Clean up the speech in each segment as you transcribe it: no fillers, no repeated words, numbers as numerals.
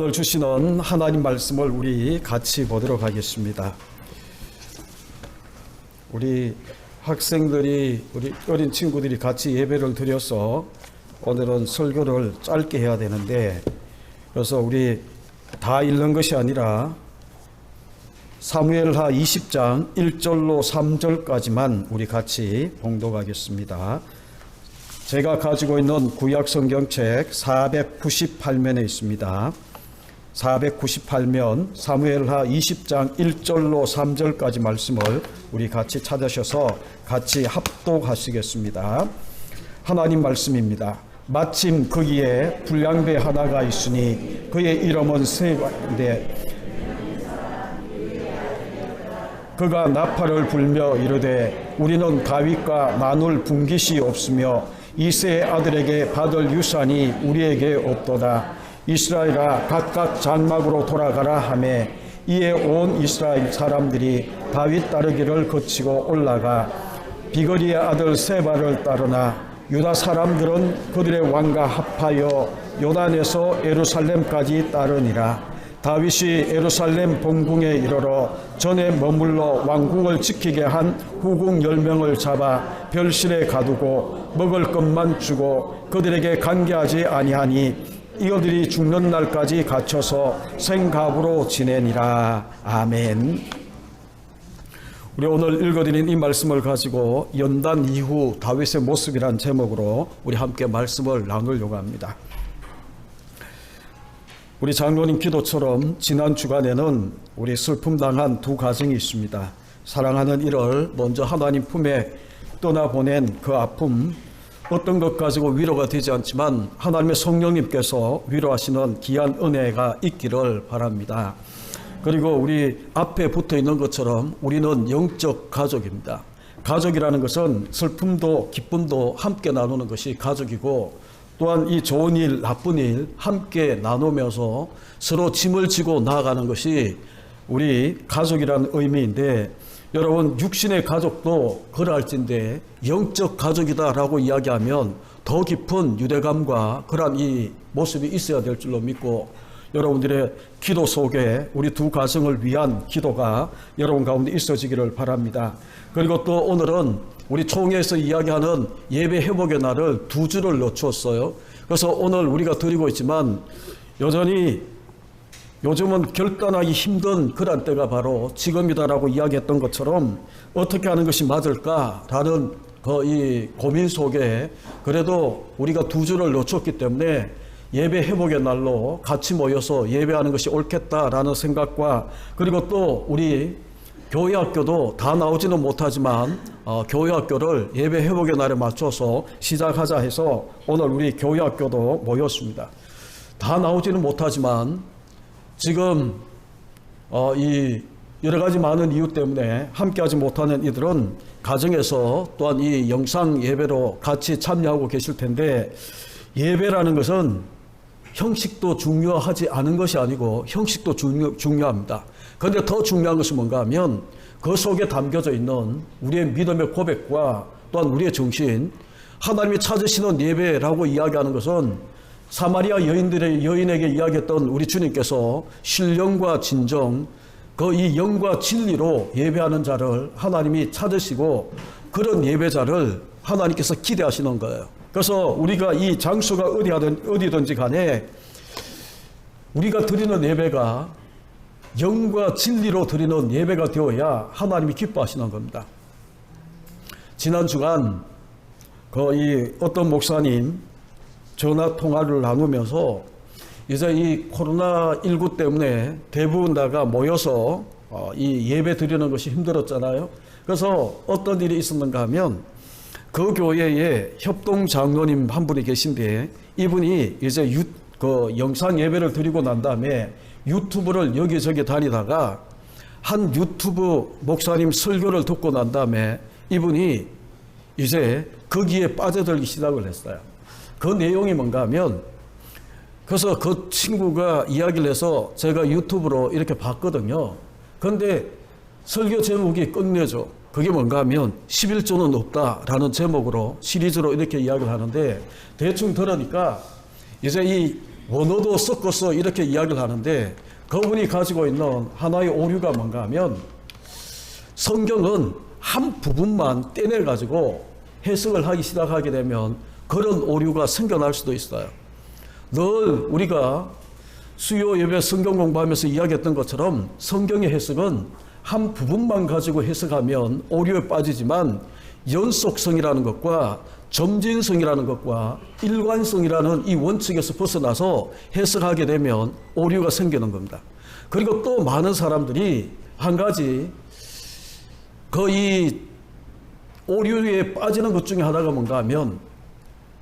오늘 주시는 하나님 말씀을 우리 같이 보도록 하겠습니다. 우리 학생들이, 우리 어린 친구들이 같이 예배를 드려서 오늘은 설교를 짧게 해야 되는데, 그래서 우리 다 읽는 것이 아니라 사무엘하 20장 1절로 3절까지만 우리 같이 봉독하겠습니다. 제가 가지고 있는 구약 성경책 498면에 있습니다. 498면 사무엘하 20장 1절로 3절까지 말씀을 우리 같이 찾으셔서 같이 합독하시겠습니다. 하나님 말씀입니다. 마침 거기에 불량배 하나가 있으니 그의 이름은 세바인데 그가 나팔을 불며 이르되 우리는 다윗과 나눌 분깃이 없으며 이새의 아들에게 받을 유산이 우리에게 없도다. 이스라엘아 각각 장막으로 돌아가라 하매 이에 온 이스라엘 사람들이 다윗 따르기를 거치고 올라가 비거리의 아들 세바를 따르나 유다 사람들은 그들의 왕과 합하여 요단에서 예루살렘까지 따르니라. 다윗이 예루살렘 본궁에 이르러 전에 머물러 왕궁을 지키게 한 후궁 10명을 잡아 별실에 가두고 먹을 것만 주고 그들에게 관계하지 아니하니 이들이 죽는 날까지 갇혀서 생갑으로 지내니라. 아멘. 우리 오늘 읽어드린 이 말씀을 가지고 연단 이후 다윗의 모습이란 제목으로 우리 함께 말씀을 나누려고 합니다. 우리 장로님 기도처럼 지난 주간에는 우리 슬픔당한 두 가정이 있습니다. 사랑하는 이를 먼저 하나님 품에 떠나보낸 그 아픔, 어떤 것 가지고 위로가 되지 않지만 하나님의 성령님께서 위로하시는 귀한 은혜가 있기를 바랍니다. 그리고 우리 앞에 붙어 있는 것처럼 우리는 영적 가족입니다. 가족이라는 것은 슬픔도 기쁨도 함께 나누는 것이 가족이고, 또한 이 좋은 일, 나쁜 일 함께 나누면서 서로 짐을 지고 나아가는 것이 우리 가족이라는 의미인데, 여러분 육신의 가족도 그럴진데 영적 가족이다라고 이야기하면 더 깊은 유대감과 그러한 이 모습이 있어야 될 줄로 믿고, 여러분들의 기도 속에 우리 두 가정을 위한 기도가 여러분 가운데 있어지기를 바랍니다. 그리고 또 오늘은 우리 총회에서 이야기하는 예배 회복의 날을 두 주를 늦췄어요. 그래서 오늘 우리가 드리고 있지만 여전히 요즘은 결단하기 힘든 그런 때가 바로 지금이다라고 이야기했던 것처럼 어떻게 하는 것이 맞을까라는 이 고민 속에 그래도 우리가 두 주를 놓쳤기 때문에 예배 회복의 날로 같이 모여서 예배하는 것이 옳겠다라는 생각과, 그리고 또 우리 교회학교도 다 나오지는 못하지만 교회학교를 예배 회복의 날에 맞춰서 시작하자 해서 오늘 우리 교회학교도 모였습니다. 다 나오지는 못하지만 지금 이 여러 가지 많은 이유 때문에 함께하지 못하는 이들은 가정에서 또한 이 영상 예배로 같이 참여하고 계실 텐데, 예배라는 것은 형식도 중요하지 않은 것이 아니고 형식도 중요합니다. 그런데 더 중요한 것은 뭔가 하면 그 속에 담겨져 있는 우리의 믿음의 고백과 또한 우리의 정신, 하나님이 찾으시는 예배라고 이야기하는 것은 사마리아 여인에게 이야기했던 우리 주님께서 신령과 진정, 그 이 영과 진리로 예배하는 자를 하나님이 찾으시고 그런 예배자를 하나님께서 기대하시는 거예요. 그래서 우리가 이 장소가 어디든지 간에 우리가 드리는 예배가 영과 진리로 드리는 예배가 되어야 하나님이 기뻐하시는 겁니다. 지난 주간 이 어떤 목사님 전화 통화를 나누면서 이제 이 코로나19 때문에 대부분 다가 모여서 이 예배 드리는 것이 힘들었잖아요. 그래서 어떤 일이 있었는가 하면 그 교회에 협동 장로님 한 분이 계신데, 이분이 이제 영상 예배를 드리고 난 다음에 유튜브를 여기저기 다니다가 한 유튜브 목사님 설교를 듣고 난 다음에 이분이 이제 거기에 빠져들기 시작을 했어요. 그 내용이 뭔가 하면, 그래서 그 친구가 이야기를 해서 제가 유튜브로 이렇게 봤거든요. 그런데 설교 제목이 끝내줘. 그게 뭔가 하면 11조는 없다라는 제목으로 시리즈로 이렇게 이야기를 하는데, 대충 들으니까 이제 이 원어도 섞어서 이렇게 이야기를 하는데 그분이 가지고 있는 하나의 오류가 뭔가 하면 성경은 한 부분만 떼내 가지고 해석을 하기 시작하게 되면 그런 오류가 생겨날 수도 있어요. 늘 우리가 수요 예배 성경 공부하면서 이야기했던 것처럼 성경의 해석은 한 부분만 가지고 해석하면 오류에 빠지지만 연속성이라는 것과 점진성이라는 것과 일관성이라는 이 원칙에서 벗어나서 해석하게 되면 오류가 생기는 겁니다. 그리고 또 많은 사람들이 한 가지 거의 오류에 빠지는 것 중에 하나가 뭔가 하면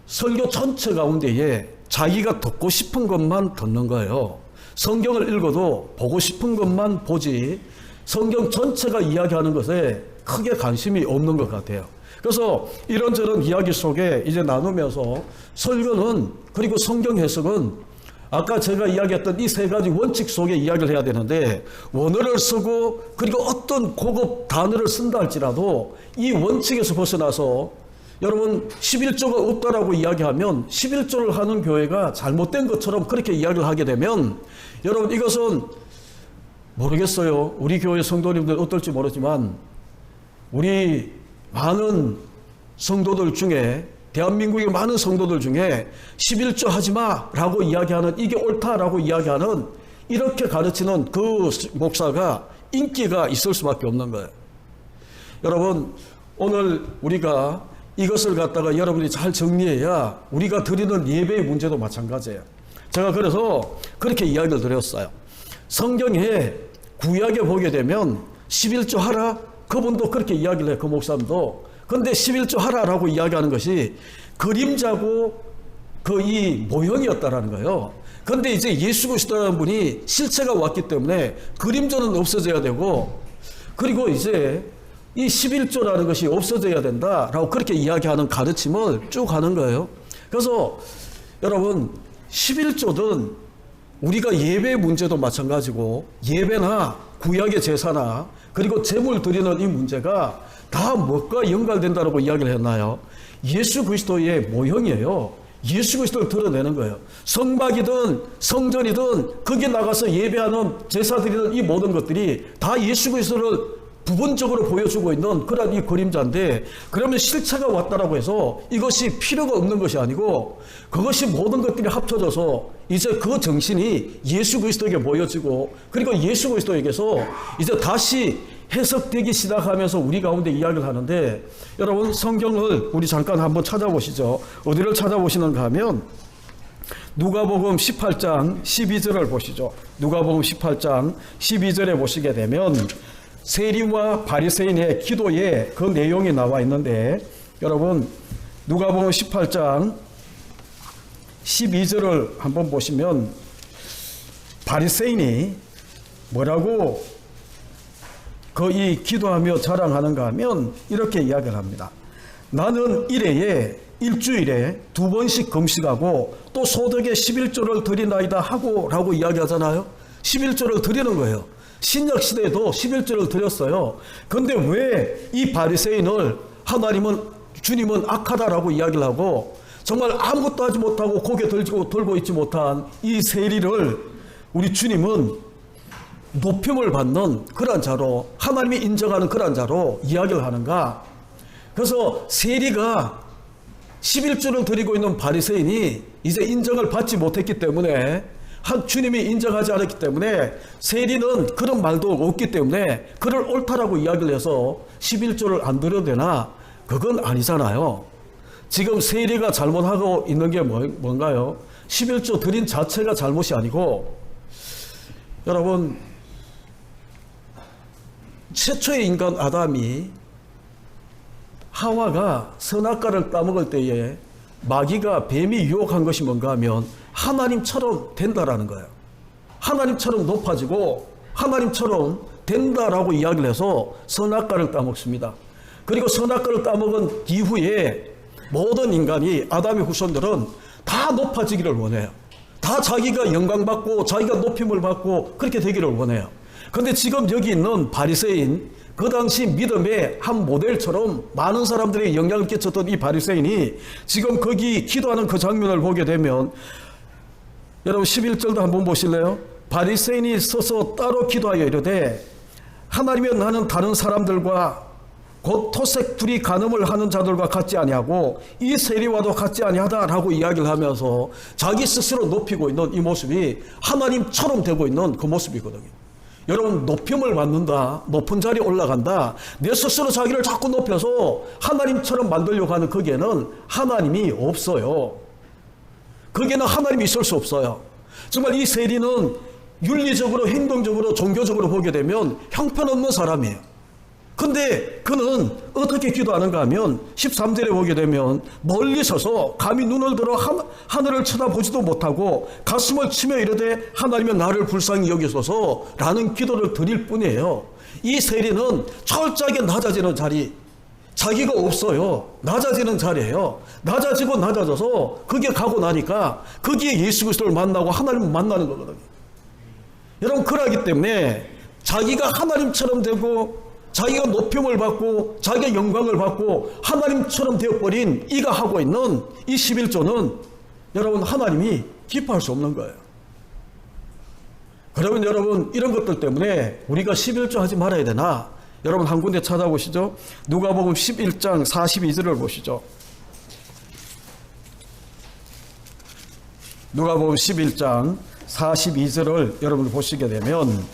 설교 전체 가운데에 자기가 듣고 싶은 것만 듣는 거예요. 성경을 읽어도 보고 싶은 것만 보지 성경 전체가 이야기하는 것에 크게 관심이 없는 것 같아요. 그래서 이런저런 이야기 속에 이제 나누면서 설교는 그리고 성경 해석은 아까 제가 이야기했던 이 세 가지 원칙 속에 이야기를 해야 되는데 원어를 쓰고 그리고 어떤 고급 단어를 쓴다 할지라도 이 원칙에서 벗어나서 여러분 11조가 없다라고 이야기하면 11조를 하는 교회가 잘못된 것처럼 그렇게 이야기를 하게 되면 여러분 이것은 모르겠어요. 우리 교회 성도님들 어떨지 모르지만 우리 많은 성도들 중에 대한민국의 많은 성도들 중에 11조 하지마 라고 이야기하는 이게 옳다라고 이야기하는 이렇게 가르치는 그 목사가 인기가 있을 수밖에 없는 거예요. 여러분 오늘 우리가 이것을 갖다가 여러분이 잘 정리해야 우리가 드리는 예배의 문제도 마찬가지예요. 제가 그래서 그렇게 이야기를 드렸어요. 성경에 구약에 보게 되면 11조 하라 그분도 그렇게 이야기를 해요. 그 목사님도. 그런데 11조 하라라고 이야기하는 것이 그림자고 그 이 모형이었다라는 거예요. 그런데 이제 예수 그리스도라는 분이 실체가 왔기 때문에 그림자는 없어져야 되고 그리고 이제 이 11조라는 것이 없어져야 된다라고 그렇게 이야기하는 가르침을 쭉 하는 거예요. 그래서 여러분 11조든 우리가 예배 문제도 마찬가지고 예배나 구약의 제사나 그리고 제물 드리는 이 문제가 다 뭐가 연관된다고 이야기를 했나요? 예수 그리스도의 모형이에요. 예수 그리스도를 드러내는 거예요. 성막이든 성전이든 거기에 나가서 예배하는 제사 드리는 이 모든 것들이 다 예수 그리스도를 부분적으로 보여주고 있는 그런 이 그림자인데 그러면 실체가 왔다라고 해서 이것이 필요가 없는 것이 아니고 그것이 모든 것들이 합쳐져서 이제 그 정신이 예수 그리스도에게 모여지고 그리고 예수 그리스도에게서 이제 다시 해석되기 시작하면서 우리 가운데 이야기를 하는데 여러분 성경을 우리 잠깐 한번 찾아보시죠. 어디를 찾아보시는가 하면 누가복음 18장 12절을 보시죠. 누가복음 18장 12절에 보시게 되면 세리와 바리새인의 기도에 그 내용이 나와 있는데 여러분 누가복음 18장 12절을 한번 보시면 바리새인이 뭐라고 거의 기도하며 자랑하는가 하면 이렇게 이야기를 합니다. 나는 일주일에 2번씩 금식하고 또 소득의 11조를 드리나이다 하고 라고 이야기하잖아요. 11조를 드리는 거예요. 신약 시대에도 11조를 드렸어요. 그런데 왜 이 바리새인을 주님은 악하다라고 이야기를 하고 정말 아무것도 하지 못하고 고개 들고 있지 못한 이 세리를 우리 주님은 높임을 받는 그런 자로 하나님이 인정하는 그런 자로 이야기를 하는가? 그래서 세리가 11조를 드리고 있는 바리새인이 이제 인정을 받지 못했기 때문에 주님이 인정하지 않았기 때문에 세리는 그런 말도 없기 때문에 그를 옳다라고 이야기를 해서 11조를 안 드려도 되나? 그건 아니잖아요. 지금 세리가 잘못하고 있는 게 뭔가요? 11조 드린 자체가 잘못이 아니고 여러분 최초의 인간 아담이 하와가 선악과를 따먹을 때에 마귀가 뱀이 유혹한 것이 뭔가 하면 하나님처럼 된다라는 거예요. 하나님처럼 높아지고 하나님처럼 된다라고 이야기를 해서 선악과를 따먹습니다. 그리고 선악과를 따먹은 이후에 모든 인간이 아담의 후손들은 다 높아지기를 원해요. 다 자기가 영광받고 자기가 높임을 받고 그렇게 되기를 원해요. 그런데 지금 여기 있는 바리새인 그 당시 믿음의 한 모델처럼 많은 사람들에게 영향을 끼쳤던 이 바리새인이 지금 거기 기도하는 그 장면을 보게 되면 여러분 11절도 한번 보실래요? 바리새인이 서서 따로 기도하여 이르되 하나님이여 나는 다른 사람들과 곧 토색 불이 간음을 하는 자들과 같지 아니하고 이 세리와도 같지 아니하다라고 이야기를 하면서 자기 스스로 높이고 있는 이 모습이 하나님처럼 되고 있는 그 모습이거든요. 여러분 높임을 받는다, 높은 자리에 올라간다, 내 스스로 자기를 자꾸 높여서 하나님처럼 만들려고 하는 거기에는 하나님이 없어요. 거기에는 하나님이 있을 수 없어요. 정말 이 세리는 윤리적으로, 행동적으로, 종교적으로 보게 되면 형편없는 사람이에요. 근데 그는 어떻게 기도하는가 하면 13절에 보게 되면 멀리 서서 감히 눈을 들어 하늘을 쳐다보지도 못하고 가슴을 치며 이르되 하나님은 나를 불쌍히 여기소서 라는 기도를 드릴 뿐이에요. 이 세리는 철저하게 낮아지는 자리, 자기가 없어요. 낮아지는 자리예요. 낮아지고 낮아져서 거기에 가고 나니까 거기에 예수 그리스도를 만나고 하나님을 만나는 거거든요. 여러분 그러기 때문에 자기가 하나님처럼 되고 자기가 높임을 받고 자기가 영광을 받고 하나님처럼 되어버린 이가 하고 있는 이 11조는 여러분 하나님이 기뻐할 수 없는 거예요. 그러면 여러분 이런 것들 때문에 우리가 11조 하지 말아야 되나? 여러분 한 군데 찾아보시죠. 누가복음 11장 42절을 보시죠. 누가복음 11장 42절을 여러분 보시게 되면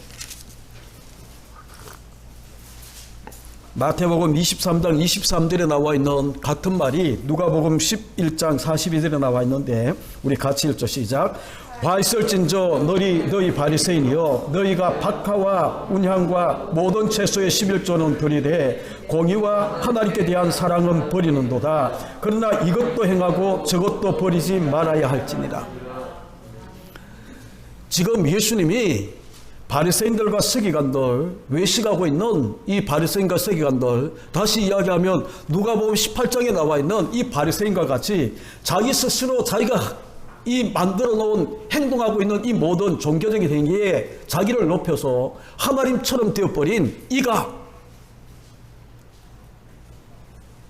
마태복음 23장 23절에 나와 있는 같은 말이 누가복음 11장 42절에 나와 있는데 우리 같이 읽죠. 시작. 화 있을진저 너희 바리새인이여 너희가 박하와 운향과 모든 채소의 11조는 드리되 공의와 하나님께 대한 사랑은 버리는도다. 그러나 이것도 행하고 저것도 버리지 말아야 할지니라. 지금 예수님이 바리새인들과 서기관들, 외식하고 있는 이 바리새인과 서기관들, 다시 이야기하면 누가복음 18장에 나와 있는 이 바리새인과 같이 자기 스스로 자기가 이 만들어 놓은 행동하고 있는 이 모든 종교적인 행위에 자기를 높여서 하나님처럼 되어버린 이가,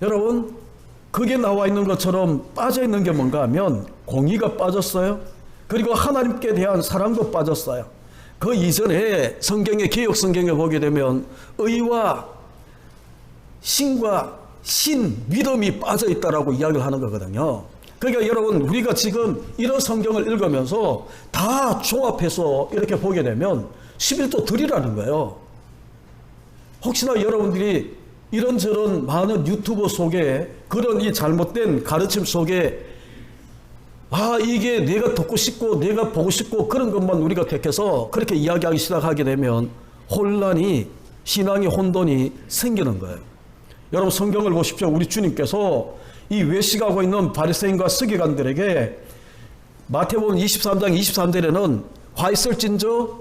여러분 그게 나와 있는 것처럼 빠져 있는 게 뭔가 하면 공의가 빠졌어요. 그리고 하나님께 대한 사랑도 빠졌어요. 그 이전에 성경의 개역 성경에 보게 되면 의와 신과 믿음이 빠져 있다라고 이야기를 하는 거거든요. 그러니까 여러분 우리가 지금 이런 성경을 읽으면서 다 종합해서 이렇게 보게 되면 11조 드리라는 거예요. 혹시나 여러분들이 이런저런 많은 유튜버 속에 그런 이 잘못된 가르침 속에 이게 내가 듣고 싶고 내가 보고 싶고 그런 것만 우리가 택해서 그렇게 이야기하기 시작하게 되면 혼란이, 신앙의 혼돈이 생기는 거예요. 여러분 성경을 보십시오. 우리 주님께서 이 외식하고 있는 바리새인과 서기관들에게 마태복음 23장 23절에는 화 있을진저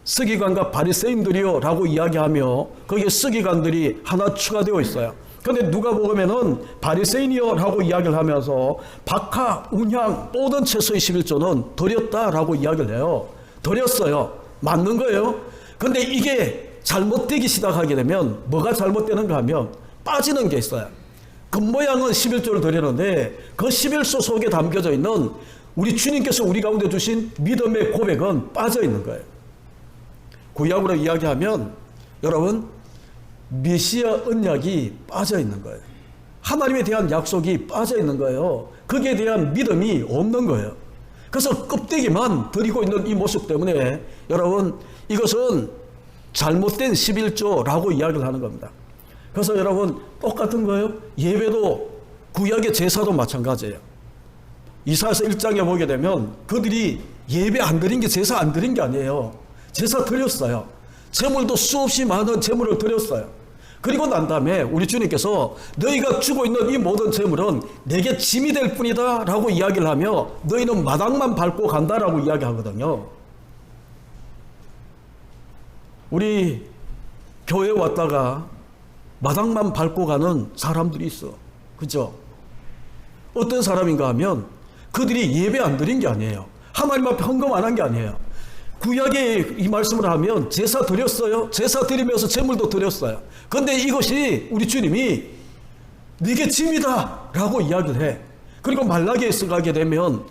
서기관과 바리새인들이요 라고 이야기하며 거기에 서기관들이 하나 추가되어 있어요. 그런데 누가복음에는 바리새인이요 라고 이야기를 하면서 박하, 운향, 모든 채소의 11조는 드렸다라고 이야기를 해요. 드렸어요. 맞는 거예요. 그런데 이게 잘못되기 시작하게 되면 뭐가 잘못되는가 하면 빠지는 게 있어요. 겉모양은 11조를 드리는데 그 11조 속에 담겨져 있는 우리 주님께서 우리 가운데 주신 믿음의 고백은 빠져 있는 거예요. 구약으로 이야기하면 여러분 메시아 언약이 빠져 있는 거예요. 하나님에 대한 약속이 빠져 있는 거예요. 거기에 대한 믿음이 없는 거예요. 그래서 껍데기만 드리고 있는 이 모습 때문에 여러분 이것은 잘못된 11조라고 이야기를 하는 겁니다. 그래서 여러분 똑같은 거예요. 예배도 구약의 제사도 마찬가지예요. 이사야서 1장에 보게 되면 그들이 예배 안 드린 게 제사 안 드린 게 아니에요. 제사 드렸어요. 재물도 수없이 많은 재물을 드렸어요. 그리고 난 다음에 우리 주님께서 너희가 주고 있는 이 모든 재물은 내게 짐이 될 뿐이다 라고 이야기를 하며 너희는 마당만 밟고 간다라고 이야기하거든요. 우리 교회에 왔다가 마당만 밟고 가는 사람들이 있어. 그죠? 어떤 사람인가 하면 그들이 예배 안 드린 게 아니에요. 하나님 앞에 헌금 안 한 게 아니에요. 구약에 이 말씀을 하면 제사 드렸어요. 제사 드리면서 제물도 드렸어요. 그런데 이것이 우리 주님이 네게 짐이다 라고 이야기를 해. 그리고 말라기에서 가게 되면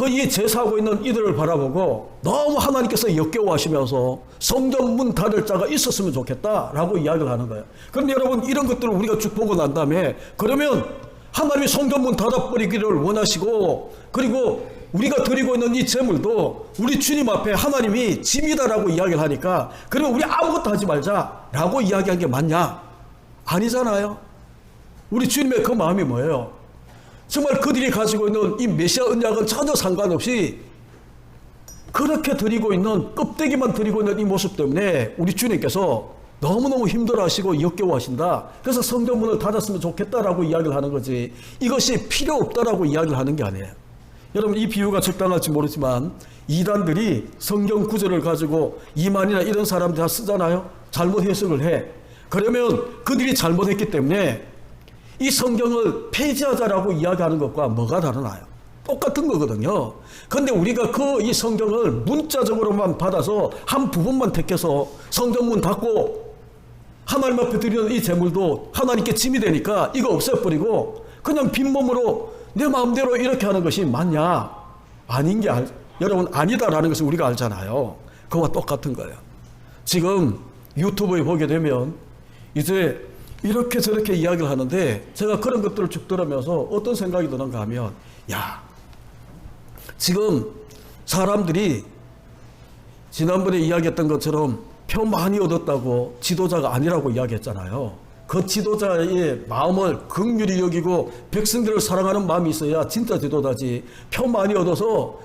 이 제사하고 있는 이들을 바라보고 너무 하나님께서 역겨워하시면서 성전 문 닫을 자가 있었으면 좋겠다라고 이야기를 하는 거예요. 그런데 여러분, 이런 것들을 우리가 쭉 보고 난 다음에 그러면 하나님이 성전 문 닫아버리기를 원하시고, 그리고 우리가 드리고 있는 이 제물도 우리 주님 앞에 하나님이 짐이다라고 이야기를 하니까 그러면 우리 아무것도 하지 말자라고 이야기한 게 맞냐? 아니잖아요. 우리 주님의 그 마음이 뭐예요? 정말 그들이 가지고 있는 이 메시아 언약은 전혀 상관없이 그렇게 드리고 있는, 껍데기만 드리고 있는 이 모습 때문에 우리 주님께서 너무너무 힘들어하시고 역겨워하신다. 그래서 성전문을 닫았으면 좋겠다라고 이야기를 하는 거지, 이것이 필요 없다라고 이야기를 하는 게 아니에요. 여러분, 이 비유가 적당할지 모르지만 이단들이 성경 구절을 가지고 이만이나 이런 사람들 다 쓰잖아요. 잘못 해석을 해. 그러면 그들이 잘못했기 때문에 이 성경을 폐지하자라고 이야기하는 것과 뭐가 다르나요? 똑같은 거거든요. 그런데 우리가 이 성경을 문자적으로만 받아서 한 부분만 택해서 성전문 닫고 하나님 앞에 드리는 이 제물도 하나님께 짐이 되니까 이거 없애버리고 그냥 빈몸으로 내 마음대로 이렇게 하는 것이 맞냐? 아닌 게 여러분, 아니다라는 것을 우리가 알잖아요. 그거와 똑같은 거예요. 지금 유튜브에 보게 되면 이제 이렇게 저렇게 이야기를 하는데, 제가 그런 것들을 쭉 들으면서 어떤 생각이 드는가 하면, 야, 지금 사람들이 지난번에 이야기했던 것처럼 표 많이 얻었다고 지도자가 아니라고 이야기했잖아요. 그 지도자의 마음을 긍휼히 여기고 백성들을 사랑하는 마음이 있어야 진짜 지도자지, 표 많이 얻어서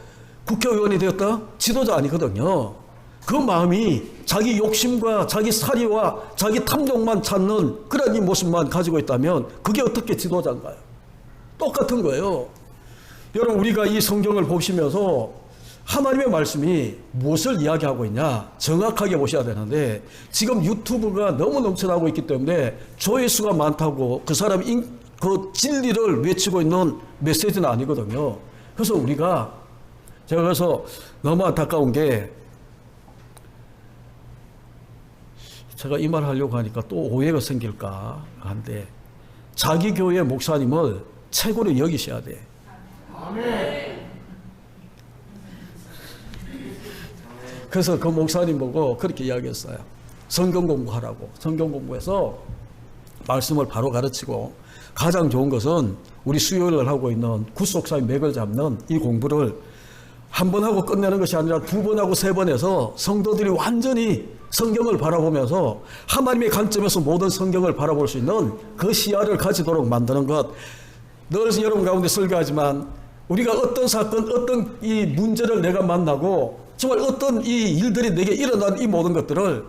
국회의원이 되었다? 지도자 아니거든요. 그 마음이 자기 욕심과 자기 사리와 자기 탐욕만 찾는 그런 이 모습만 가지고 있다면 그게 어떻게 지도자인가요? 똑같은 거예요. 여러분, 우리가 이 성경을 보시면서 하나님의 말씀이 무엇을 이야기하고 있냐 정확하게 보셔야 되는데, 지금 유튜브가 너무 넘쳐나고 있기 때문에 조회수가 많다고 그 사람이 그 진리를 외치고 있는 메시지는 아니거든요. 그래서 제가 그래서 너무 안타까운 게, 제가 이 말 하려고 하니까 또 오해가 생길까 한데, 자기 교회 목사님을 최고로 여기셔야 돼. 아멘. 그래서 그 목사님 보고 그렇게 이야기했어요. 성경 공부하라고. 성경 공부해서 말씀을 바로 가르치고, 가장 좋은 것은 우리 수요일을 하고 있는 구속사의 맥을 잡는 이 공부를 한 번 하고 끝내는 것이 아니라 두 번 하고 세 번 해서 성도들이 완전히 성경을 바라보면서 하나님의 관점에서 모든 성경을 바라볼 수 있는 그 시야를 가지도록 만드는 것. 늘 여러분 가운데 설교하지만 우리가 어떤 사건, 어떤 이 문제를 내가 만나고 정말 어떤 이 일들이 내게 일어난 이 모든 것들을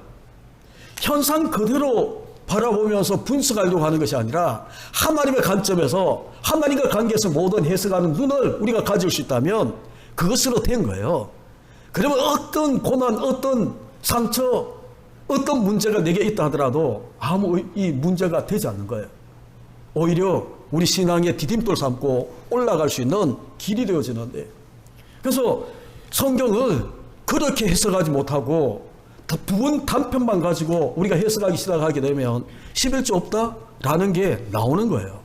현상 그대로 바라보면서 분석하려고 하는 것이 아니라 하나님의 관점에서, 하나님과 관계에서 모든 해석하는 눈을 우리가 가질 수 있다면 그것으로 된 거예요. 그러면 어떤 고난, 어떤 상처, 어떤 문제가 내게 있다 하더라도 아무 이 문제가 되지 않는 거예요. 오히려 우리 신앙의 디딤돌 삼고 올라갈 수 있는 길이 되어지는데, 그래서 성경을 그렇게 해석하지 못하고 부분 단편만 가지고 우리가 해석하기 시작하게 되면 11조 없다라는 게 나오는 거예요.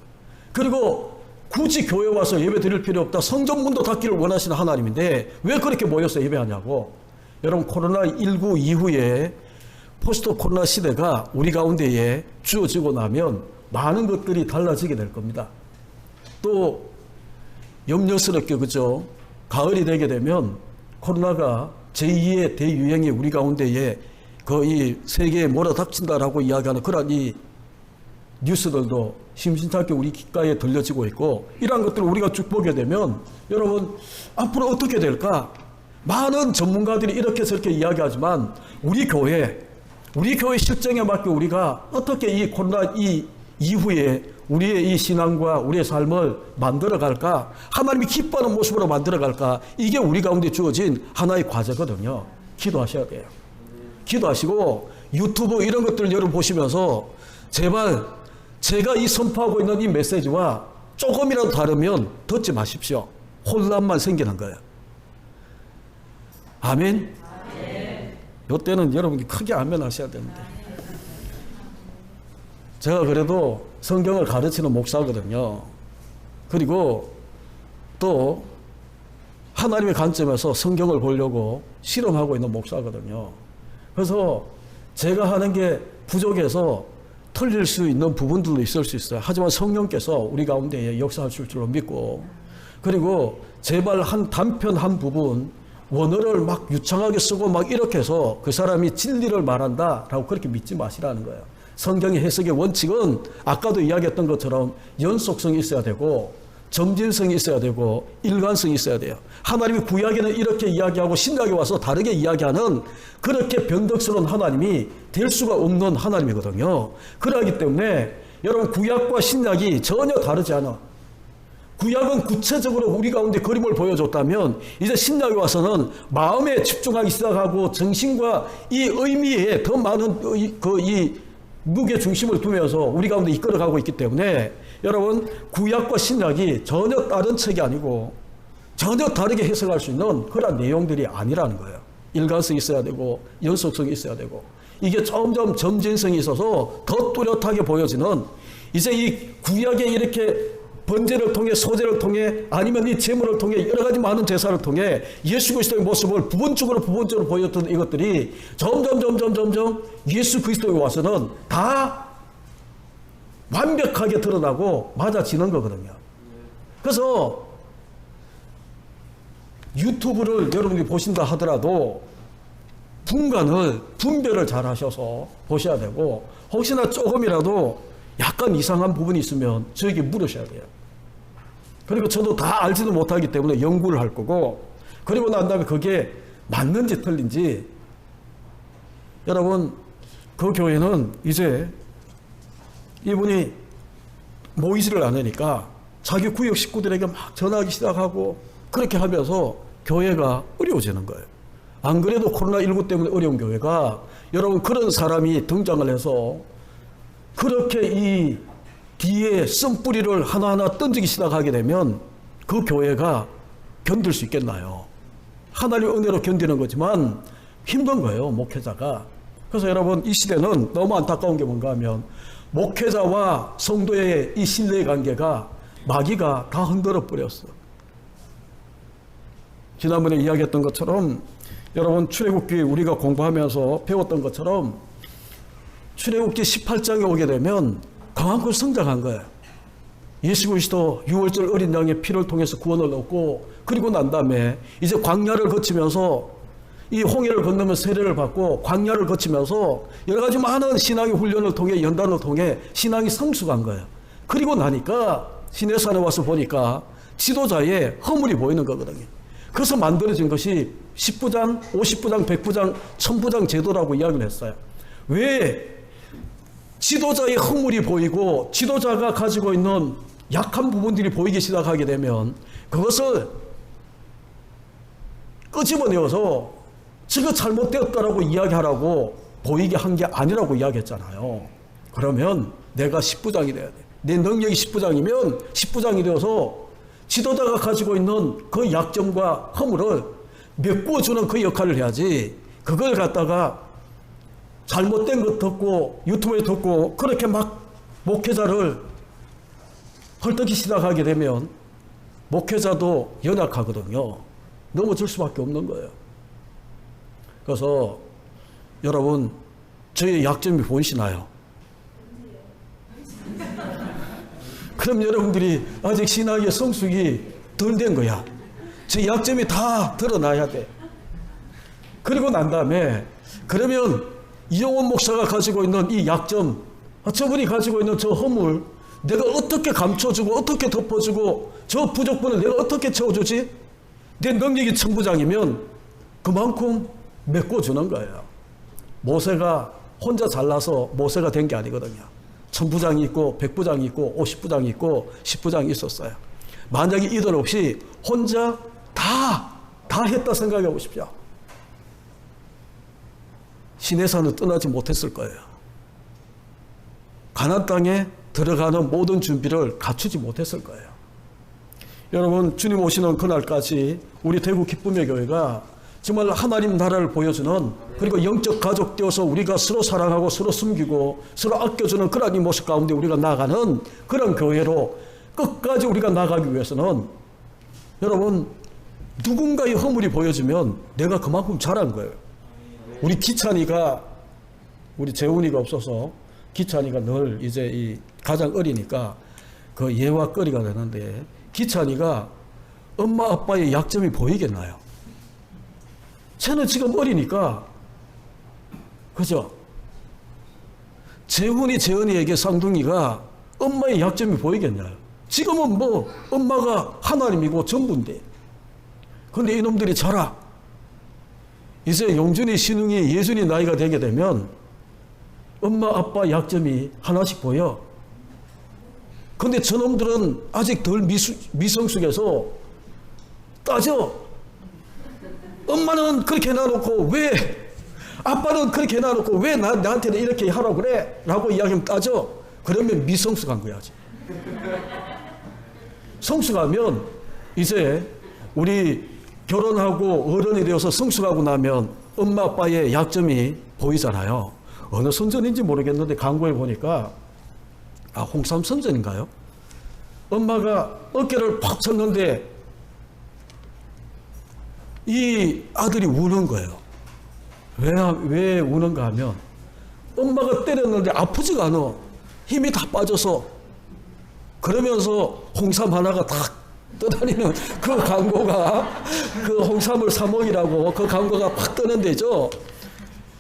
그리고 굳이 교회 와서 예배 드릴 필요 없다, 성전문도 닫기를 원하시는 하나님인데 왜 그렇게 모여서 예배하냐고. 여러분, 코로나19 이후에 포스트 코로나 시대가 우리 가운데에 주어지고 나면 많은 것들이 달라지게 될 겁니다. 또 염려스럽게, 그죠? 가을이 되게 되면 코로나가 제2의 대유행이 우리 가운데에 거의 세계에 몰아닥친다라고 이야기하는 그런 이 뉴스들도 심심찮게 우리 귓가에 들려지고 있고, 이러한 것들을 우리가 쭉 보게 되면 여러분, 앞으로 어떻게 될까? 많은 전문가들이 이렇게 저렇게 이야기하지만 우리 교회 실정에 맞게 우리가 어떻게 이 코로나 이후에 우리의 이 신앙과 우리의 삶을 만들어갈까? 하나님이 기뻐하는 모습으로 만들어갈까? 이게 우리 가운데 주어진 하나의 과제거든요. 기도하셔야 돼요. 기도하시고 유튜브 이런 것들을 여러분 보시면서 제발 제가 이 선포하고 있는 이 메시지와 조금이라도 다르면 듣지 마십시오. 혼란만 생기는 거예요. 아멘? 이때는 여러분이 크게 아멘 하셔야 되는데. 제가 그래도 성경을 가르치는 목사거든요. 그리고 또 하나님의 관점에서 성경을 보려고 실험하고 있는 목사거든요. 그래서 제가 하는 게 부족해서 틀릴 수 있는 부분들도 있을 수 있어요. 하지만 성령께서 우리 가운데 역사하실 줄로 믿고, 그리고 제발 한 단편 한 부분 원어를 막 유창하게 쓰고 막 이렇게 해서 그 사람이 진리를 말한다라고 그렇게 믿지 마시라는 거예요. 성경의 해석의 원칙은 아까도 이야기했던 것처럼 연속성이 있어야 되고 점진성이 있어야 되고 일관성이 있어야 돼요. 하나님이 구약에는 이렇게 이야기하고 신약에 와서 다르게 이야기하는 그렇게 변덕스러운 하나님이 될 수가 없는 하나님이거든요. 그러기 때문에 여러분, 구약과 신약이 전혀 다르지 않아. 구약은 구체적으로 우리 가운데 그림을 보여줬다면 이제 신약에 와서는 마음에 집중하기 시작하고 정신과 이 의미에 더 많은 이 무게 중심을 두면서 우리 가운데 이끌어가고 있기 때문에 여러분, 구약과 신약이 전혀 다른 책이 아니고 전혀 다르게 해석할 수 있는 그런 내용들이 아니라는 거예요. 일관성이 있어야 되고 연속성이 있어야 되고, 이게 점점 점진성이 있어서 더 뚜렷하게 보여지는, 이제 이 구약에 이렇게 번제를 통해, 소제를 통해, 아니면 이 제물을 통해, 여러 가지 많은 제사를 통해 예수 그리스도의 모습을 부분적으로 보였던 이것들이 점점 예수 그리스도에 와서는 다 완벽하게 드러나고 맞아지는 거거든요. 그래서 유튜브를 여러분이 보신다 하더라도 분별을 잘 하셔서 보셔야 되고, 혹시나 조금이라도 약간 이상한 부분이 있으면 저에게 물으셔야 돼요. 그리고 저도 다 알지도 못하기 때문에 연구를 할 거고, 그리고 난 다음에 그게 맞는지 틀린지, 여러분, 그 교회는 이제 이분이 모이지를 않으니까 자기 구역 식구들에게 막 전화하기 시작하고 그렇게 하면서 교회가 어려워지는 거예요. 안 그래도 코로나19 때문에 어려운 교회가, 여러분, 그런 사람이 등장을 해서 그렇게 이 뒤에 쓴뿌리를 하나하나 던지기 시작하게 되면 그 교회가 견딜 수 있겠나요? 하나님의 은혜로 견디는 거지만 힘든 거예요, 목회자가. 그래서 여러분, 이 시대는 너무 안타까운 게 뭔가 하면 목회자와 성도의 이 신뢰의 관계가 마귀가 다 흔들어 버렸어. 지난번에 이야기했던 것처럼 여러분, 출애굽기 우리가 공부하면서 배웠던 것처럼 출애굽기 18장에 오게 되면 그만큼 성장한 거예요. 예수 그리스도 6월절 어린 양의 피를 통해서 구원을 얻고, 그리고 난 다음에 이제 광야를 거치면서 이 홍해를 건너면 세례를 받고, 광야를 거치면서 여러 가지 많은 신앙의 훈련을 통해, 연단을 통해 신앙이 성숙한 거예요. 그리고 나니까 시내산에 와서 보니까 지도자의 허물이 보이는 거거든요. 그래서 만들어진 것이 10부장, 50부장, 100부장, 1000부장 제도라고 이야기를 했어요. 왜? 지도자의 허물이 보이고 지도자가 가지고 있는 약한 부분들이 보이기 시작하게 되면 그것을 끄집어내어서 지가 잘못되었다라고 이야기하라고 보이게 한 게 아니라고 이야기했잖아요. 그러면 내가 10부장이 돼야 돼. 내 능력이 10부장이면 10부장이 되어서 지도자가 가지고 있는 그 약점과 허물을 메꾸어주는 그 역할을 해야지, 그걸 갖다가 잘못된 것 듣고 유튜브에 듣고 그렇게 막 목회자를 헐떡이 시작하게 되면 목회자도 연약하거든요. 넘어질 수밖에 없는 거예요. 그래서 여러분, 저의 약점이 보이시나요? 그럼 여러분들이 아직 신앙의 성숙이 덜 된 거야. 저 약점이 다 드러나야 돼. 그리고 난 다음에, 그러면 이영원 목사가 가지고 있는 이 약점, 저분이 가지고 있는 저 허물, 내가 어떻게 감춰주고 어떻게 덮어주고 저 부족분을 내가 어떻게 채워주지? 내 능력이 1000부장이면 그만큼 메꿔주는 거예요. 모세가 혼자 잘나서 모세가 된 게 아니거든요. 1000부장이 있고 100부장이 있고 50부장이 있고 10부장이 있었어요. 만약에 이들 없이 혼자 다 했다 생각해 보십시오. 시내산을 떠나지 못했을 거예요. 가나안 땅에 들어가는 모든 준비를 갖추지 못했을 거예요. 여러분, 주님 오시는 그날까지 우리 대구 기쁨의 교회가 정말 하나님 나라를 보여주는, 그리고 영적 가족 되어서 우리가 서로 사랑하고 서로 숨기고 서로 아껴주는 그런 이 모습 가운데 우리가 나가는 그런 교회로 끝까지 우리가 나가기 위해서는 여러분, 누군가의 허물이 보여지면 내가 그만큼 잘한 거예요. 우리 기찬이가, 우리 재훈이가 없어서 기찬이가 늘 이제 이 가장 어리니까 그 예와 거리가 되는데, 기찬이가 엄마 아빠의 약점이 보이겠나요? 쟤는 지금 어리니까, 그죠? 재훈이 재은이에게 쌍둥이가 엄마의 약점이 보이겠나요? 지금은 뭐 엄마가 하나님이고 전부인데. 근데 이놈들이 자라. 이제 용준이, 신웅이, 예준이 나이가 되게 되면 엄마 아빠 약점이 하나씩 보여. 근데 저놈들은 아직 덜 미성숙해서 따져. 엄마는 그렇게 해놔놓고 왜, 아빠는 그렇게 해놔놓고 왜 나한테는 이렇게 하라고 그래? 라고 이야기하면 따져. 그러면 미성숙한 거야 아직. 성숙하면 이제 우리 결혼하고 어른이 되어서 성숙하고 나면 엄마 아빠의 약점이 보이잖아요. 어느 선전인지 모르겠는데 광고에 보니까, 홍삼 선전인가요? 엄마가 어깨를 팍 쳤는데 이 아들이 우는 거예요. 왜 우는가 하면 엄마가 때렸는데 아프지가 않아. 힘이 다 빠져서. 그러면서 홍삼 하나가 탁 떠다니는 그 광고가, 그 홍삼을 사 먹이라고 그 광고가 팍 뜨는 데죠.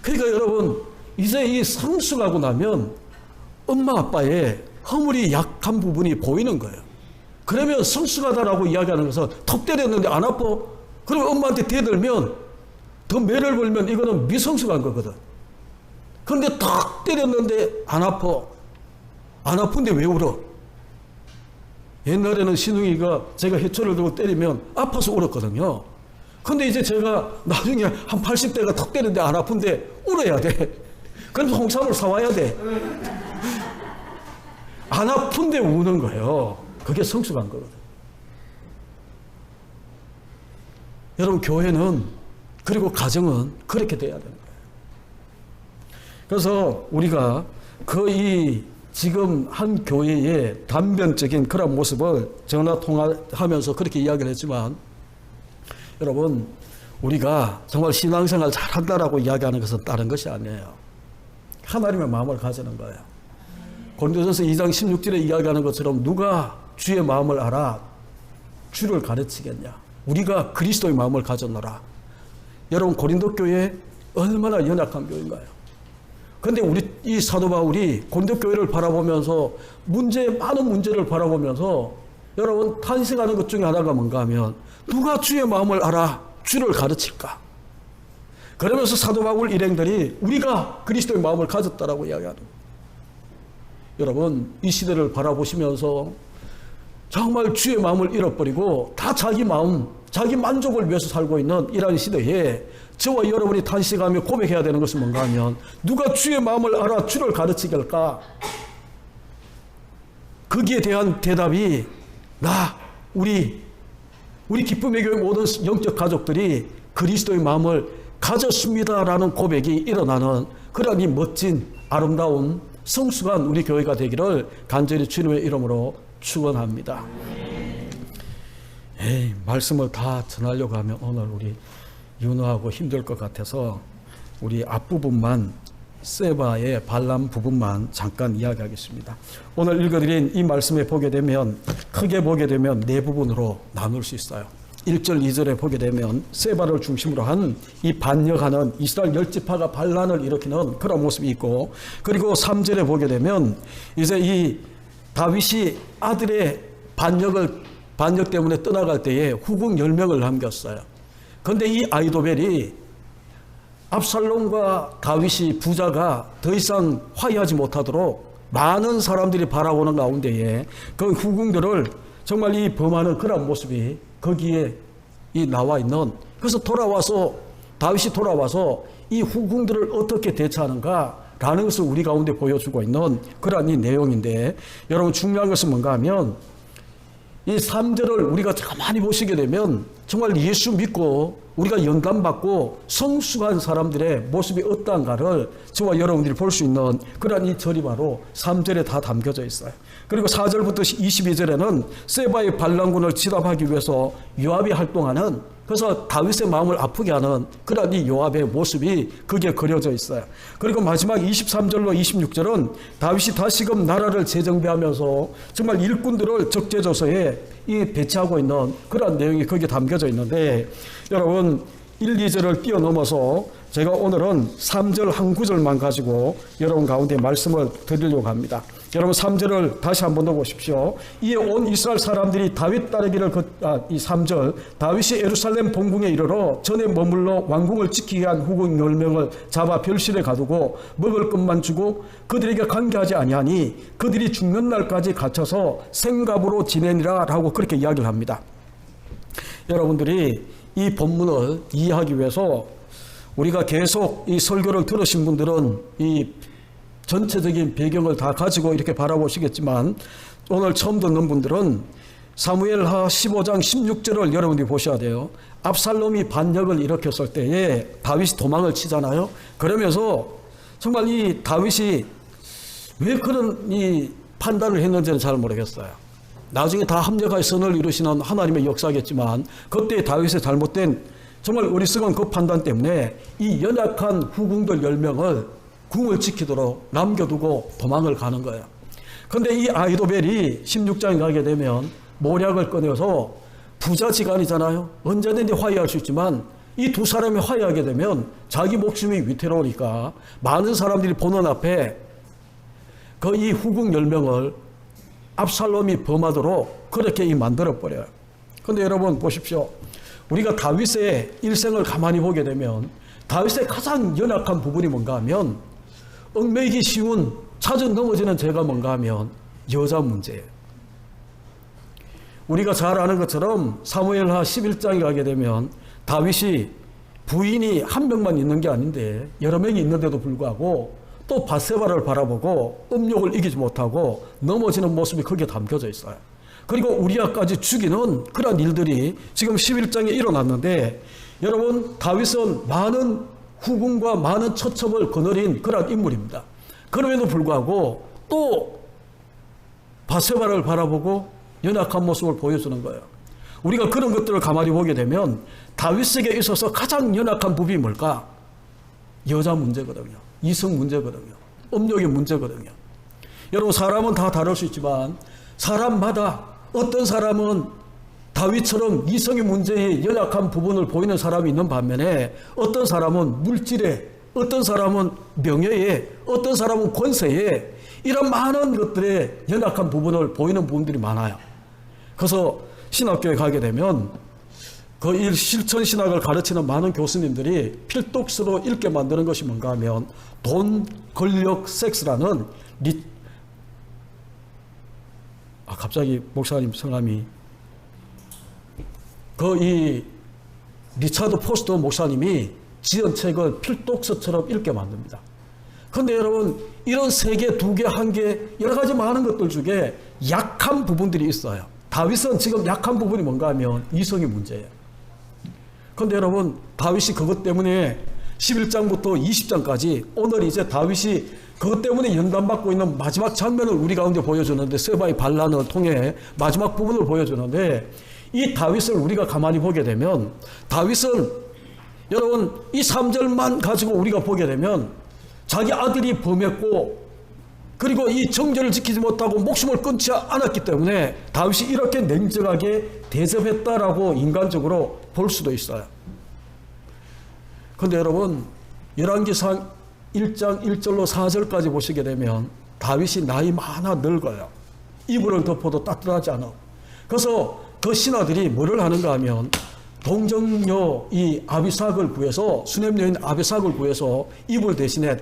그러니까 여러분, 이제 이 성숙하고 나면 엄마 아빠의 허물이 약한 부분이 보이는 거예요. 그러면 성숙하다라고 이야기하는 것은 턱 때렸는데 안 아파? 그러면 엄마한테 대들면, 더 매를 벌면 이거는 미성숙한 거거든. 그런데 탁 때렸는데 안 아파. 안 아픈데 왜 울어? 옛날에는 신웅이가 제가 해초를 들고 때리면 아파서 울었거든요. 근데 이제 제가 나중에 한 80대가 턱 때리는데 안 아픈데 울어야 돼. 그래서 홍삼을 사와야 돼. 안 아픈데 우는 거예요. 그게 성숙한 거거든. 여러분, 교회는, 그리고 가정은 그렇게 돼야 되는 거예요. 그래서 우리가 거의 지금 한 교회의 단변적인 그런 모습을 전화 통화하면서 그렇게 이야기를 했지만, 여러분, 우리가 정말 신앙생활 잘한다라고 이야기하는 것은 다른 것이 아니에요. 하나님의 마음을 가지는 거예요. 고린도전서 2장 16절에 이야기하는 것처럼 누가 주의 마음을 알아 주를 가르치겠냐. 우리가 그리스도의 마음을 가졌노라. 여러분, 고린도 교회 얼마나 연약한 교회인가요? 그런데 우리 이 사도 바울이 고린도 교회를 바라보면서 많은 문제를 바라보면서 여러분 탄생하는 것 중에 하나가 뭔가 하면, 누가 주의 마음을 알아 주를 가르칠까? 그러면서 사도 바울 일행들이 우리가 그리스도의 마음을 가졌다라고 이야기하는 거예요. 여러분, 이 시대를 바라보시면서 정말 주의 마음을 잃어버리고 다 자기 마음, 자기 만족을 위해서 살고 있는 이러한 시대에 저와 여러분이 탄식하며 고백해야 되는 것은 뭔가 하면, 누가 주의 마음을 알아 주를 가르치겠을까? 거기에 대한 대답이 우리 기쁨의 교회 모든 영적 가족들이 그리스도의 마음을 가졌습니다라는 고백이 일어나는 그런 이 멋진 아름다운 성숙한 우리 교회가 되기를 간절히 주님의 이름으로 축원합니다. 말씀을 다 전하려고 하면 오늘 우리 윤호하고 힘들 것 같아서 우리 앞부분만, 세바의 반람 부분만 잠깐 이야기하겠습니다. 오늘 읽어드린 이 말씀에 보게 되면, 크게 보게 되면 네 부분으로 나눌 수 있어요. 1절, 2절에 보게 되면 세바를 중심으로 한 이 반역하는 이스라엘 10지파가 반란을 일으키는 그런 모습이 있고, 그리고 3절에 보게 되면 이제 이 다윗이 아들의 반역 때문에 떠나갈 때에 후궁 10명을 남겼어요. 그런데 이 아이도벨이 압살롬과 다윗이 부자가 더 이상 화해하지 못하도록 많은 사람들이 바라보는 가운데에 그 후궁들을 정말 이 범하는 그런 모습이 거기에 나와 있는, 그래서 다윗이 돌아와서 이 후궁들을 어떻게 대처하는가라는 것을 우리 가운데 보여주고 있는 그러한 이 내용인데, 여러분 중요한 것은 뭔가 하면 이 3절을 우리가 가만히 보시게 되면 정말 예수 믿고 우리가 영감받고 성숙한 사람들의 모습이 어떠한가를 저와 여러분들이 볼 수 있는 그런 이 절이 바로 3절에 다 담겨져 있어요. 그리고 4절부터 22절에는 세바의 반란군을 진압하기 위해서 요압이 활동하는 그래서 다윗의 마음을 아프게 하는 그런 이 요압의 모습이 그게 그려져 있어요. 그리고 마지막 23절로 26절은 다윗이 다시금 나라를 재정비하면서 정말 일꾼들을 적재조서에 이 배치하고 있는 그런 내용이 거기에 담겨져 있는데, 여러분 1, 2절을 뛰어넘어서 제가 오늘은 3절 한 구절만 가지고 여러분 가운데 말씀을 드리려고 합니다. 여러분 3절을 다시 한번 더 보십시오. 이에 온 이스라엘 사람들이 다윗 따르기를 이 3절, 다윗이 예루살렘 본궁에 이르러 전에 머물러 왕궁을 지키게 한 후궁 10명을 잡아 별실에 가두고 먹을 것만 주고 그들에게 관계하지 아니하니 그들이 죽는 날까지 갇혀서 생갑으로 지내니라 라고 그렇게 이야기를 합니다. 여러분들이 이 본문을 이해하기 위해서 우리가 계속 이 설교를 들으신 분들은 이 전체적인 배경을 다 가지고 이렇게 바라보시겠지만, 오늘 처음 듣는 분들은 사무엘하 15장 16절을 여러분들이 보셔야 돼요. 압살롬이 반역을 일으켰을 때에 다윗이 도망을 치잖아요. 그러면서 정말 이 다윗이 왜 그런 이 판단을 했는지는 잘 모르겠어요. 나중에 다 합력하여 선을 이루시는 하나님의 역사겠지만, 그때 다윗의 잘못된 정말 어리석은 그 판단 때문에 이 연약한 후궁들 10명을 궁을 지키도록 남겨두고 도망을 가는 거예요. 그런데 이 아히도벨이 16장에 가게 되면 모략을 꺼내서 부자지간이잖아요. 언제든지 화해할 수 있지만 이 두 사람이 화해하게 되면 자기 목숨이 위태로우니까 많은 사람들이 보는 앞에 그 이 후궁 10명을 압살롬이 범하도록 그렇게 만들어버려요. 그런데 여러분 보십시오. 우리가 다윗의 일생을 가만히 보게 되면 다윗의 가장 연약한 부분이 뭔가 하면, 얽매이기 쉬운 찾아 넘어지는 죄가 뭔가 하면 여자 문제예요. 우리가 잘 아는 것처럼 사무엘하 11장에 가게 되면 다윗이 부인이 한 명만 있는 게 아닌데 여러 명이 있는데도 불구하고 또 밧세바를 바라보고 음욕을 이기지 못하고 넘어지는 모습이 거기에 담겨져 있어요. 그리고 우리아까지 죽이는 그런 일들이 지금 11장에 일어났는데, 여러분 다윗은 많은 후궁과 많은 처첩을 거느린 그런 인물입니다. 그럼에도 불구하고 또 밧세바를 바라보고 연약한 모습을 보여주는 거예요. 우리가 그런 것들을 가만히 보게 되면 다윗에게 있어서 가장 연약한 부분이 뭘까? 여자 문제거든요. 이성 문제거든요. 음욕의 문제거든요. 여러분 사람은 다 다를 수 있지만 사람마다 어떤 사람은 다윗처럼 이성의 문제에 연약한 부분을 보이는 사람이 있는 반면에, 어떤 사람은 물질에, 어떤 사람은 명예에, 어떤 사람은 권세에, 이런 많은 것들에 연약한 부분을 보이는 부분들이 많아요. 그래서 신학교에 가게 되면 그 실천 신학을 가르치는 많은 교수님들이 필독서로 읽게 만드는 것이 뭔가 하면 돈, 권력, 섹스라는 갑자기 목사님 성함이 이 리차드 포스터 목사님이 지은 책을 필독서처럼 읽게 만듭니다. 그런데 여러분 이런 세 개, 두 개, 한 개 여러 가지 많은 것들 중에 약한 부분들이 있어요. 다윗은 지금 약한 부분이 뭔가 하면 이성의 문제예요. 그런데 여러분 다윗이 그것 때문에 11장부터 20장까지 오늘 이제 다윗이 그것 때문에 연단받고 있는 마지막 장면을 우리 가운데 보여주는데, 세바의 반란을 통해 마지막 부분을 보여주는데, 이 다윗을 우리가 가만히 보게 되면 다윗은 여러분 이 3절만 가지고 우리가 보게 되면 자기 아들이 범했고 그리고 이 정절을 지키지 못하고 목숨을 끊지 않았기 때문에 다윗이 이렇게 냉정하게 대접했다라고 인간적으로 볼 수도 있어요. 그런데 여러분 열왕기상 1장 1절로 4절까지 보시게 되면 다윗이 나이 많아 늙어요. 이불을 덮어도 따뜻하지 않아. 그래서 그 신하들이 뭐를 하는가 하면 동정녀 이 아비삭을 구해서, 수냄 여인 아비삭을 구해서 이불 대신에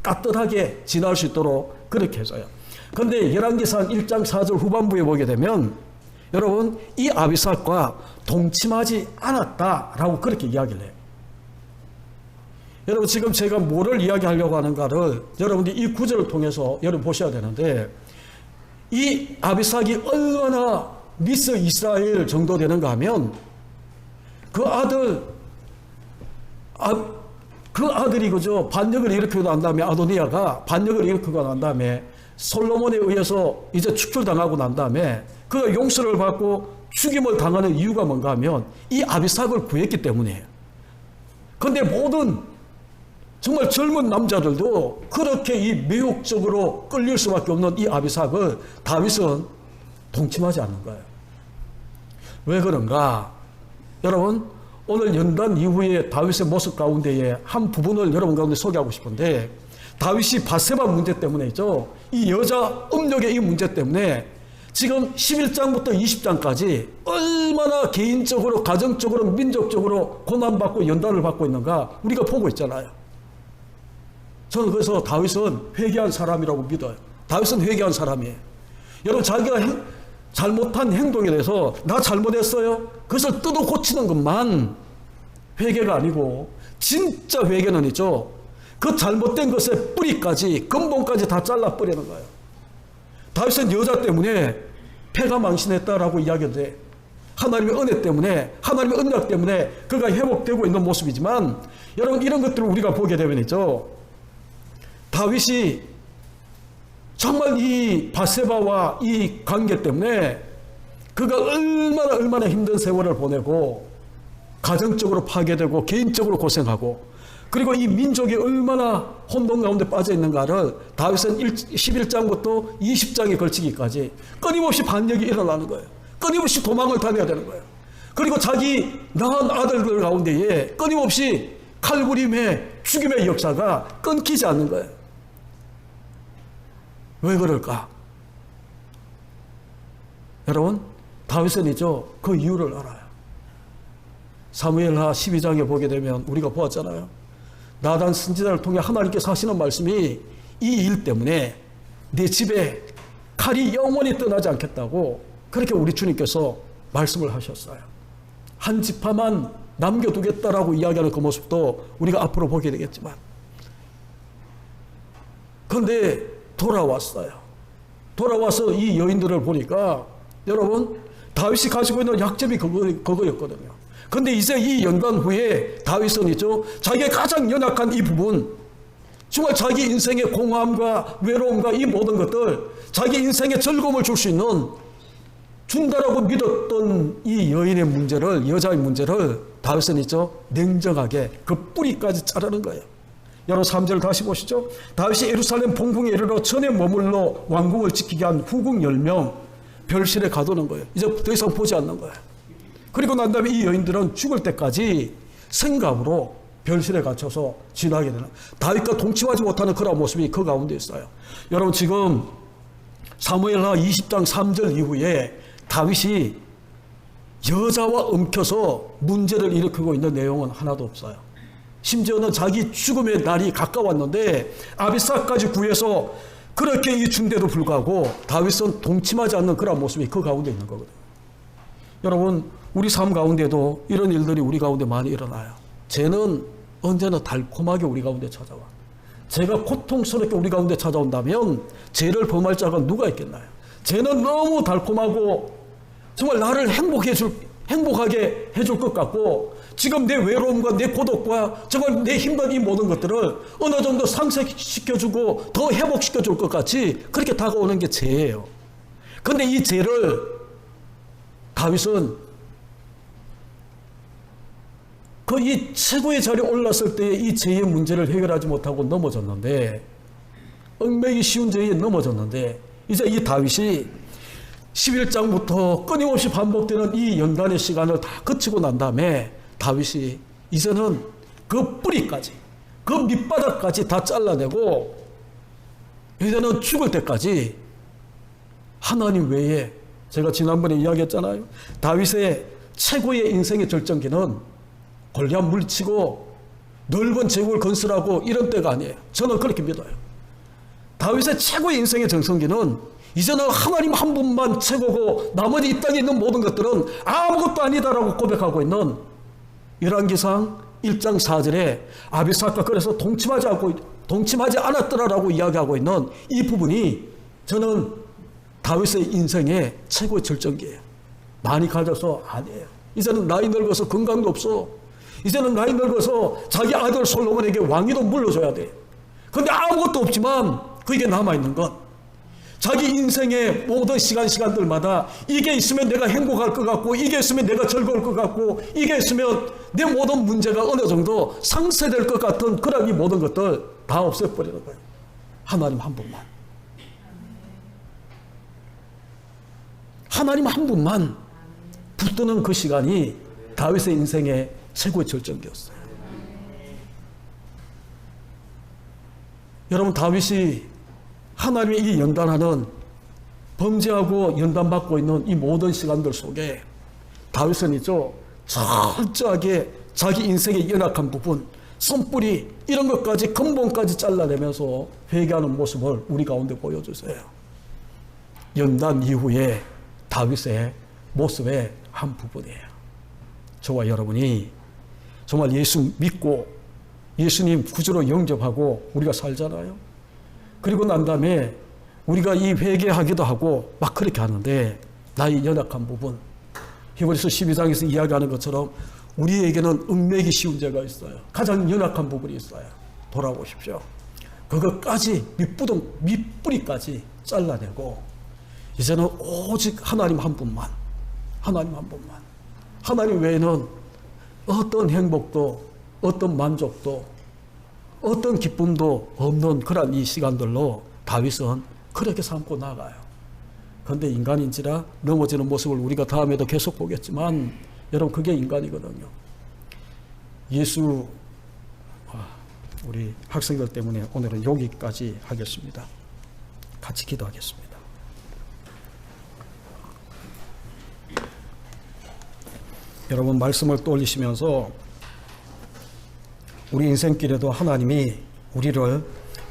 따뜻하게 지날 수 있도록 그렇게 해줘요. 그런데 열왕기상 1장 4절 후반부에 보게 되면 여러분 이 아비삭과 동침하지 않았다라고 그렇게 이야기를 해요. 여러분 지금 제가 뭐를 이야기하려고 하는가를 여러분들이 이 구절을 통해서 여러분 보셔야 되는데, 이 아비삭이 얼마나 미스 이스라엘 정도 되는가 하면 그 아들이 그죠 반역을 일으키고 난 다음에, 아도니아가 반역을 일으키고 난 다음에 솔로몬에 의해서 이제 축출당하고 난 다음에 그가 용서를 받고 죽임을 당하는 이유가 뭔가 하면 이 아비삭을 구했기 때문이에요. 그런데 모든 정말 젊은 남자들도 그렇게 이 매혹적으로 끌릴 수밖에 없는 이 아비삭을 다윗은 동침하지 않는 거예요. 왜 그런가? 여러분, 오늘 연단 이후에 다윗의 모습 가운데에 한 부분을 여러분 가운데 소개하고 싶은데, 다윗이 바세바 문제 때문에죠. 이 여자 음욕의 이 문제 때문에 지금 11장부터 20장까지 얼마나 개인적으로, 가정적으로, 민족적으로 고난받고 연단을 받고 있는가 우리가 보고 있잖아요. 저는 그래서 다윗은 회개한 사람이라고 믿어요. 다윗은 회개한 사람이에요. 여러분, 자기가 잘못한 행동에 대해서 나 잘못했어요, 그것을 뜯어 고치는 것만 회개가 아니고, 진짜 회개는 있죠. 그 잘못된 것의 뿌리까지, 근본까지 다 잘라버리는 거예요. 다윗은 여자 때문에 패가 망신했다라고 이야기하는데, 하나님의 은혜 때문에, 하나님의 언약 때문에 그가 회복되고 있는 모습이지만, 여러분, 이런 것들을 우리가 보게 되면 있죠, 다윗이 정말 이 바세바와 이 관계 때문에 그가 얼마나 힘든 세월을 보내고, 가정적으로 파괴되고, 개인적으로 고생하고, 그리고 이 민족이 얼마나 혼돈 가운데 빠져 있는가를 다윗은 11장부터 20장에 걸치기까지 끊임없이 반역이 일어나는 거예요. 끊임없이 도망을 다녀야 되는 거예요. 그리고 자기 낳은 아들들 가운데에 끊임없이 칼부림의 죽임의 역사가 끊기지 않는 거예요. 왜 그럴까? 여러분, 다윗은 있죠, 그 이유를 알아요. 사무엘하 12장에 보게 되면 우리가 보았잖아요. 나단 선지자를 통해 하나님께서 하시는 말씀이, 이 일 때문에 내 집에 칼이 영원히 떠나지 않겠다고 그렇게 우리 주님께서 말씀을 하셨어요. 한 지파만 남겨두겠다라고 이야기하는 그 모습도 우리가 앞으로 보게 되겠지만, 그런데 돌아왔어요. 돌아와서 이 여인들을 보니까 여러분, 다윗이 가지고 있는 약점이 그거였거든요. 그런데 이제 이 연단 후에 다윗은 있죠, 자기의 가장 연약한 이 부분, 정말 자기 인생의 공허함과 외로움과 이 모든 것들, 자기 인생에 즐거움을 줄 수 있는, 준다라고 믿었던 이 여인의 문제를, 여자의 문제를 다윗은 있죠, 냉정하게 그 뿌리까지 자르는 거예요. 여러분, 3절 다시 보시죠. 다윗이 예루살렘 본궁에 이르러 전에 머물러 왕궁을 지키게 한 후궁 10명 별실에 가두는 거예요. 이제 더 이상 보지 않는 거예요. 그리고 난 다음에 이 여인들은 죽을 때까지 생각으로 별실에 갇혀서 지나게 되는, 다윗과 동침하지 못하는 그런 모습이 그 가운데 있어요. 여러분, 지금 사무엘하 20장 3절 이후에 다윗이 여자와 엉켜서 문제를 일으키고 있는 내용은 하나도 없어요. 심지어는 자기 죽음의 날이 가까웠는데 아비삭까지 구해서 그렇게 이 준데도 불구하고 다윗은 동침하지 않는 그런 모습이 그 가운데 있는 거거든요. 여러분, 우리 삶 가운데도 이런 일들이 우리 가운데 많이 일어나요. 죄는 언제나 달콤하게 우리 가운데 찾아와. 죄가 고통스럽게 우리 가운데 찾아온다면 죄를 범할 자가 누가 있겠나요? 죄는 너무 달콤하고 정말 나를 행복하게 해줄 것 같고, 지금 내 외로움과 내 고독과 정말 내 힘든 이 모든 것들을 어느 정도 상쇄시켜주고 더 회복시켜줄 것 같이 그렇게 다가오는 게 죄예요. 그런데 이 죄를 다윗은 그 이 최고의 자리에 올랐을 때 이 죄의 문제를 해결하지 못하고 넘어졌는데, 얽매이기 쉬운 죄에 넘어졌는데, 이제 이 다윗이 11장부터 끊임없이 반복되는 이 연단의 시간을 다 거치고 난 다음에 다윗이 이제는 그 뿌리까지, 그 밑바닥까지 다 잘라내고, 이제는 죽을 때까지 하나님 외에, 제가 지난번에 이야기했잖아요. 다윗의 최고의 인생의 절정기는 골리앗 물리치고 넓은 제국을 건설하고 이런 때가 아니에요. 저는 그렇게 믿어요. 다윗의 최고의 인생의 정성기는 이제는 하나님 한 분만 최고고 나머지 이 땅에 있는 모든 것들은 아무것도 아니다라고 고백하고 있는 열왕기상 1장 4절에 아비삭과 그래서 동침하지 않았더라라고 이야기하고 있는 이 부분이 저는 다윗의 인생의 최고의 절정기예요. 많이 가져서 아니에요. 이제는 나이 늙어서 건강도 없어. 이제는 나이 늙어서 자기 아들 솔로몬에게 왕위도 물려줘야 돼. 그런데 아무것도 없지만 그에게 남아있는 것, 자기 인생의 모든 시간들마다 이게 있으면 내가 행복할 것 같고, 이게 있으면 내가 즐거울 것 같고, 이게 있으면 내 모든 문제가 어느 정도 상쇄될 것 같은 그런 이 모든 것들 다 없애버리는 거예요. 하나님 한 분만. 하나님 한 분만 붙드는 그 시간이 다윗의 인생의 최고의 절정기였어요. 여러분, 다윗이 하나님의 이 연단하는, 범죄하고 연단받고 있는 이 모든 시간들 속에 다윗은 철저하게 자기 인생의 연약한 부분, 손뿌리 이런 것까지 근본까지 잘라내면서 회개하는 모습을 우리 가운데 보여주세요. 연단 이후에 다윗의 모습의 한 부분이에요. 저와 여러분이 정말 예수 믿고 예수님 구주로 영접하고 우리가 살잖아요. 그리고 난 다음에 우리가 이 회개하기도 하고 막 그렇게 하는데, 나의 연약한 부분, 히브리서 12장에서 이야기하는 것처럼 우리에게는 응매기 쉬운 죄가 있어요. 가장 연약한 부분이 있어요. 돌아보십시오. 그것까지 밑뿌리까지 잘라내고 이제는 오직 하나님 한 분만, 하나님 외에는 어떤 행복도, 어떤 만족도, 어떤 기쁨도 없는 그런 이 시간들로 다윗은 그렇게 삼고 나가요. 그런데 인간인지라 넘어지는 모습을 우리가 다음에도 계속 보겠지만, 여러분, 그게 인간이거든요. 우리 학생들 때문에 오늘은 여기까지 하겠습니다. 같이 기도하겠습니다. 여러분, 말씀을 떠올리시면서 우리 인생길에도 하나님이 우리를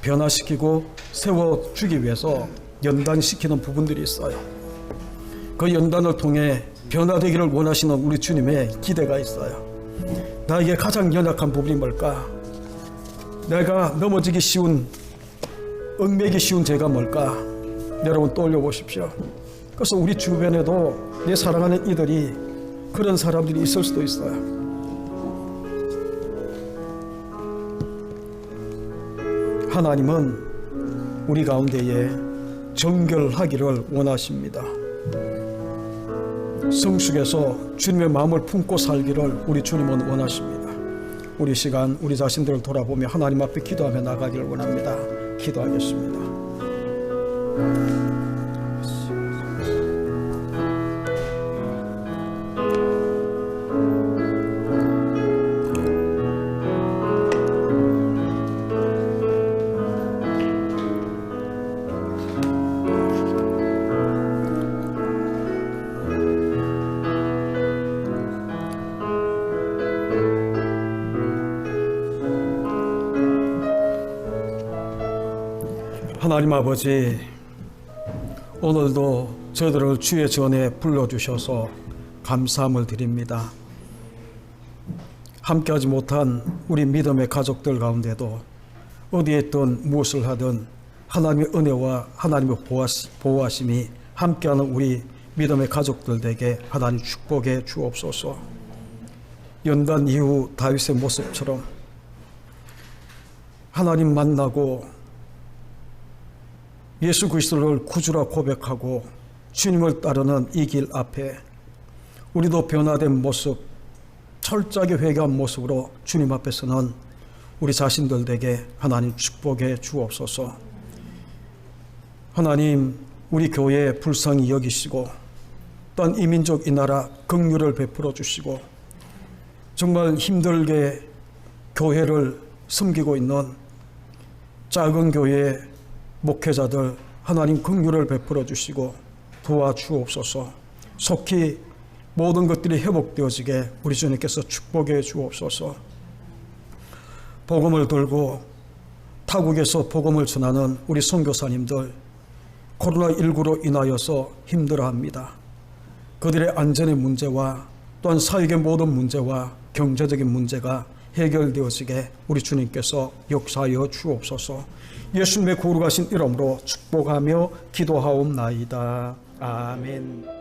변화시키고 세워주기 위해서 연단시키는 부분들이 있어요. 그 연단을 통해 변화되기를 원하시는 우리 주님의 기대가 있어요. 나에게 가장 연약한 부분이 뭘까? 내가 넘어지기 쉬운, 얽매기 쉬운 죄가 뭘까? 여러분, 떠올려 보십시오. 그래서 우리 주변에도 내 사랑하는 이들이 그런 사람들이 있을 수도 있어요. 하나님은 우리 가운데에 정결하기를 원하십니다. 성숙해서 주님의 마음을 품고 살기를 우리 주님은 원하십니다. 우리 시간 우리 자신들을 돌아보며 하나님 앞에 기도하며 나가기를 원합니다. 기도하겠습니다. 하나님 아버지, 오늘도 저희들을 주의 전에 불러주셔서 감사함을 드립니다. 함께하지 못한 우리 믿음의 가족들 가운데도 어디에 있든 무엇을 하든 하나님의 은혜와 하나님의 보호하심이 함께하는 우리 믿음의 가족들에게 하나님 축복해 주옵소서. 연단 이후 다윗의 모습처럼 하나님 만나고 예수 그리스도를 구주라 고백하고 주님을 따르는 이 길 앞에 우리도 변화된 모습, 철저하게 회개한 모습으로 주님 앞에서는 우리 자신들에게 하나님 축복해 주옵소서. 하나님, 우리 교회 불쌍히 여기시고 또한 이 민족 이 나라 긍휼을 베풀어 주시고 정말 힘들게 교회를 섬기고 있는 작은 교회 목회자들 하나님 긍휼을 베풀어 주시고 도와주옵소서. 속히 모든 것들이 회복되어지게 우리 주님께서 축복해 주옵소서. 복음을 들고 타국에서 복음을 전하는 우리 선교사님들 코로나19로 인하여서 힘들어합니다. 그들의 안전의 문제와 또한 사역의 모든 문제와 경제적인 문제가 해결되어지게 우리 주님께서 역사하여 주옵소서. 예수님의 거룩하신 이름으로 축복하며 기도하옵나이다. 아멘.